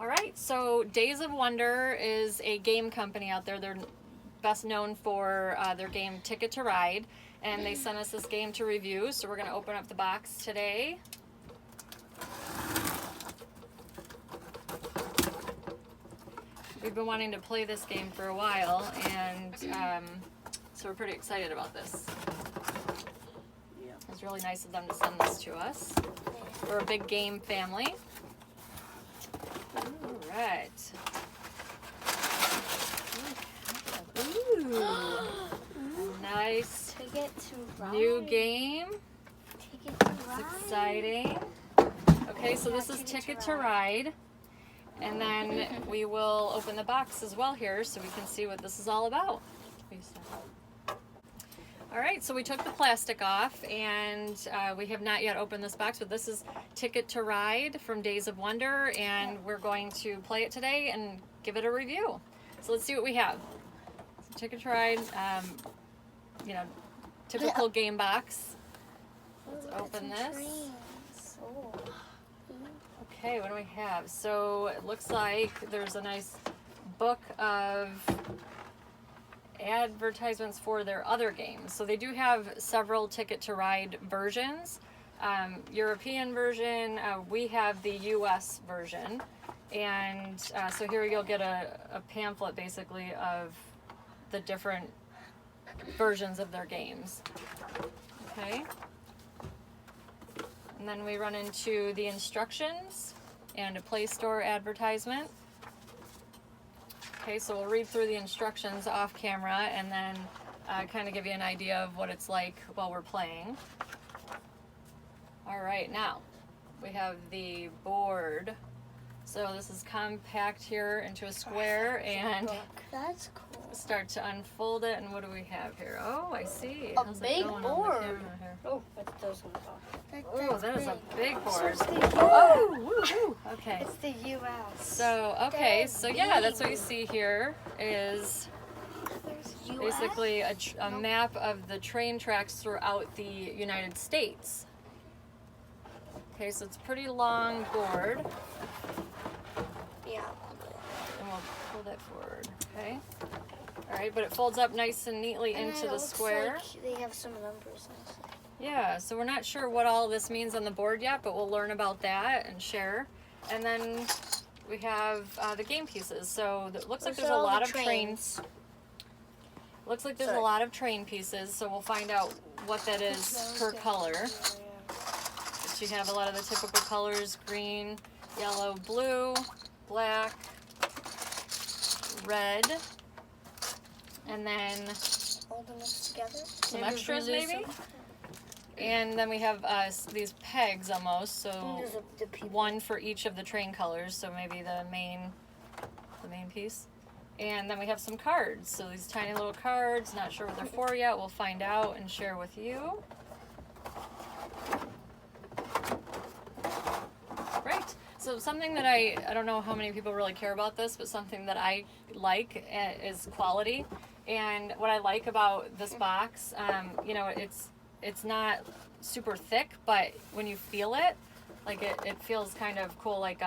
All right, so Days of Wonder is a game company out there. They're best known for their game Ticket to Ride, and they sent us this game to review, so we're going to open up the box today. We've been wanting to play this game for a while, and so we're pretty excited about this. It's really nice of them to send this to us. We're a big game family. All right. Ooh, nice Ticket to Ride. new game. Ticket to It's Ride. exciting. Okay, so this is Ticket to Ride. And then we will open the box as well here so we can see what this is all about. All right, so we took the plastic off, and we have not yet opened this box, but this is Ticket to Ride from Days of Wonder, and we're going to play it today and give it a review. So let's see what we have. So Ticket to Ride, you know, typical game box. Let's open this. Okay, what do we have? So it looks like there's a nice book of advertisements for their other games. So they do have several Ticket to Ride versions. European version, we have the US version. And so here you'll get a pamphlet basically of the different versions of their games. Okay. And then we run into the instructions and a Play Store advertisement. Okay, so we'll read through the instructions off camera and then kind of give you an idea of what it's like while we're playing. All right, now we have the board. So this is compact here into a square, and That's cool. start to unfold it. And what do we have here? Oh, I see. A How's it big going on the board. camera here? Oh, that's those ones off. Oh, that is a big So board. it's the Oh, woo-hoo. Okay. It's the U.S. So, okay, That's so yeah, that's what you big. see here is There's US? basically a map of the train tracks throughout the United States. Okay, so it's a pretty long board, Yeah. and we'll pull that forward, okay? All right, but it folds up nice and neatly And into it the looks square. like they have some numbers on it. Yeah, so we're not sure what all this means on the board yet, but we'll learn about that and share. And then we have the game pieces. So it looks like Those there's are a all lot the of trains. Looks like there's a Sorry. lot of train pieces, so we'll find out what that is per color. But you have a lot of the typical colors: green, yellow, blue, black, red, and then Hold them together. some extras maybe. And then we have these pegs almost, so There's the people. one for each of the train colors, so maybe the main piece. And then we have some cards, so these tiny little cards, not sure what they're for yet, we'll find out and share with you. Right, so something that I don't know how many people really care about this, but something that I like is quality. And what I like about this box, you know, it's not super thick, but when you feel it, like it feels kind of cool, like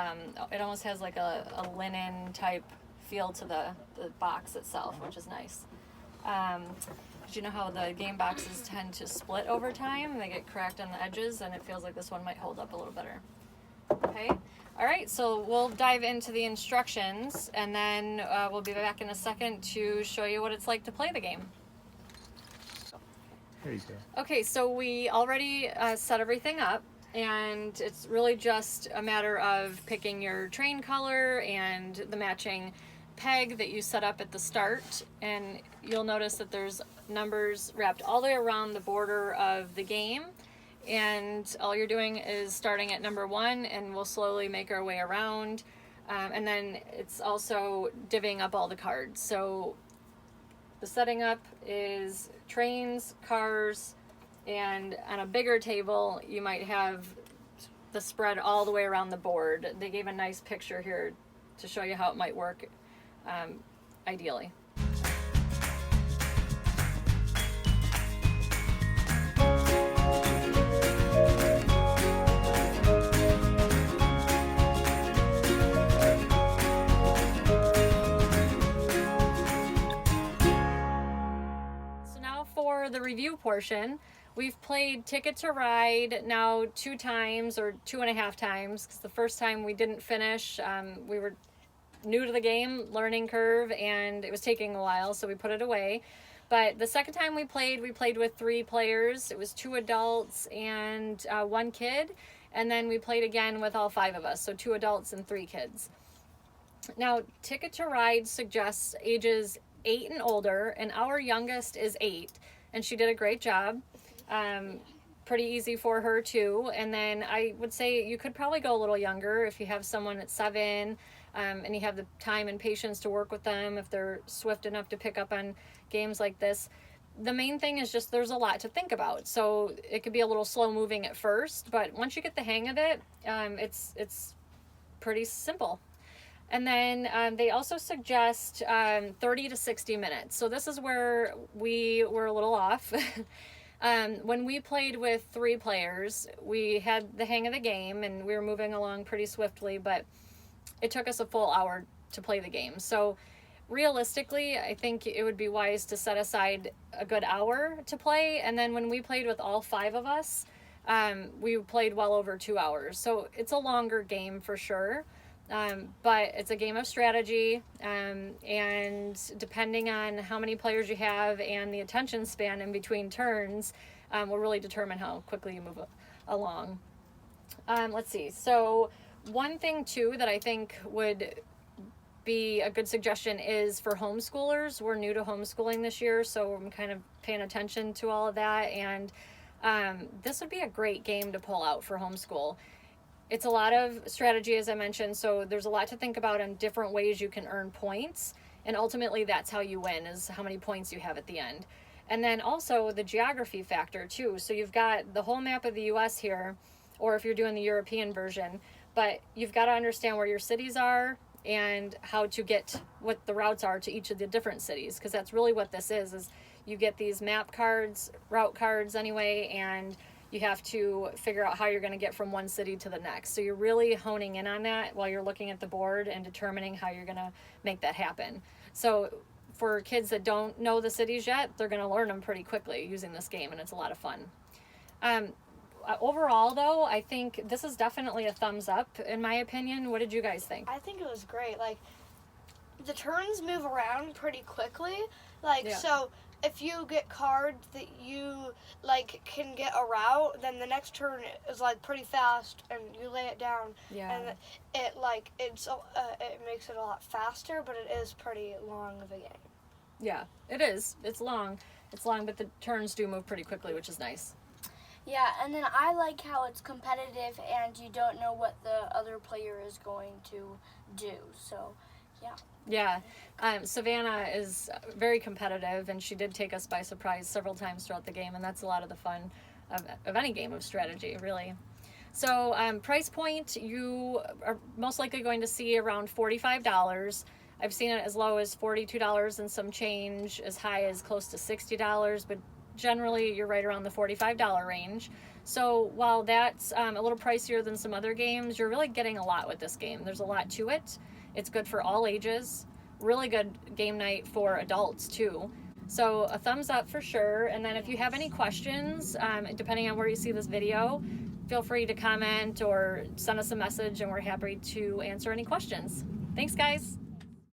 it almost has like a linen type feel to the box itself, which is nice. But you know how the game boxes tend to split over time? They get cracked on the edges, and it feels like this one might hold up a little better. Okay, all right, so we'll dive into the instructions, and then we'll be back in a second to show you what it's like to play the game. There you go. Okay, so we already set everything up, and it's really just a matter of picking your train color and the matching peg that you set up at the start, and you'll notice that there's numbers wrapped all the way around the border of the game, and all you're doing is starting at number 1, and we'll slowly make our way around, and then it's also divvying up all the cards. So the setting up is trains, cars, and on a bigger table you might have the spread all the way around the board. They gave a nice picture here to show you how it might work ideally. review portion, we've played Ticket to Ride now 2 times or 2.5 times, because the first time we didn't finish. We were new to the game, learning curve, and it was taking a while, so we put it away. But the second time we played with 3 players. It was 2 adults and 1 kid, and then we played again with all 5 of us, so 2 adults and 3 kids. Now, Ticket to Ride suggests ages 8 and older, and our youngest is 8, and she did a great job. Pretty easy for her too. And then I would say you could probably go a little younger if you have someone at 7, and you have the time and patience to work with them, if they're swift enough to pick up on games like this. The main thing is just there's a lot to think about, so it could be a little slow moving at first, but once you get the hang of it, it's pretty simple. And then they also suggest 30 to 60 minutes. So this is where we were a little off. When we played with 3 players, we had the hang of the game and we were moving along pretty swiftly, but it took us a full hour to play the game. So realistically, I think it would be wise to set aside a good hour to play. And then when we played with all 5 of us, we played well over 2 hours. So it's a longer game for sure. But it's a game of strategy, and depending on how many players you have and the attention span in between turns, will really determine how quickly you move along. Let's see. So one thing too that I think would be a good suggestion is for homeschoolers. We're new to homeschooling this year, so I'm kind of paying attention to all of that, and this would be a great game to pull out for homeschool. It's a lot of strategy, as I mentioned, so there's a lot to think about in different ways you can earn points, and ultimately that's how you win, is how many points you have at the end. And then also the geography factor too. So you've got the whole map of the US here, or if you're doing the European version, but you've got to understand where your cities are and how to get what the routes are to each of the different cities, because that's really what this is you get these map cards, route cards anyway, and you have to figure out how you're going to get from one city to the next. So you're really honing in on that while you're looking at the board and determining how you're going to make that happen. So for kids that don't know the cities yet, they're going to learn them pretty quickly using this game, and it's a lot of fun. Overall, though, I think this is definitely a thumbs up, in my opinion. What did you guys think? I think it was great. Like, the turns move around pretty quickly. So if you get cards that you can get a route, then the next turn is pretty fast, and you lay it down. Yeah. And it makes it a lot faster, but it is pretty long of a game. Yeah, it is. It's long, but the turns do move pretty quickly, which is nice. Yeah, and then I like how it's competitive and you don't know what the other player is going to do. So, yeah. Yeah, Savannah is very competitive, and she did take us by surprise several times throughout the game, and that's a lot of the fun of any game of strategy, really. So price point, you are most likely going to see around $45. I've seen it as low as $42 and some change, as high as close to $60, but generally you're right around the $45 range. So while that's a little pricier than some other games, you're really getting a lot with this game. There's a lot to it. It's good for all ages. Really good game night for adults too. So a thumbs up for sure. And then if you have any questions, depending on where you see this video, feel free to comment or send us a message, and we're happy to answer any questions. Thanks, guys.